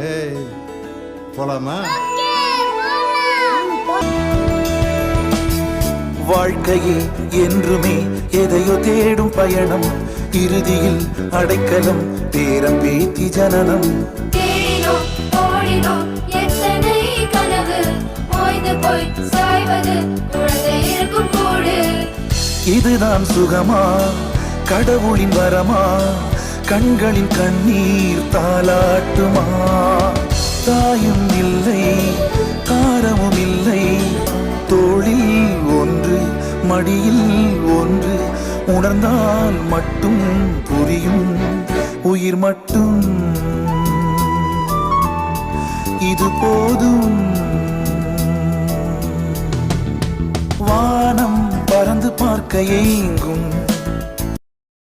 ஏய் போலாமா? வாழ்க்கையே என்றுமே எதையோ தேடும் பயணம், இறுதியில் அடைக்கலம் பேரம் பேத்தி ஜனனம். இதுதான் சுகமா கடவுளின் வரமா, கண்களின் கண்ணீர் தாலாட்டுமா? தாயும் இல்லை காரமும் இல்லை, தோளில் ஒன்று மடியில் ஒன்று, உணர்ந்தால் மட்டும் புரியும் உயிர் மட்டும் இது போதும். வானம் பறந்து பார்க்க ஏங்கும்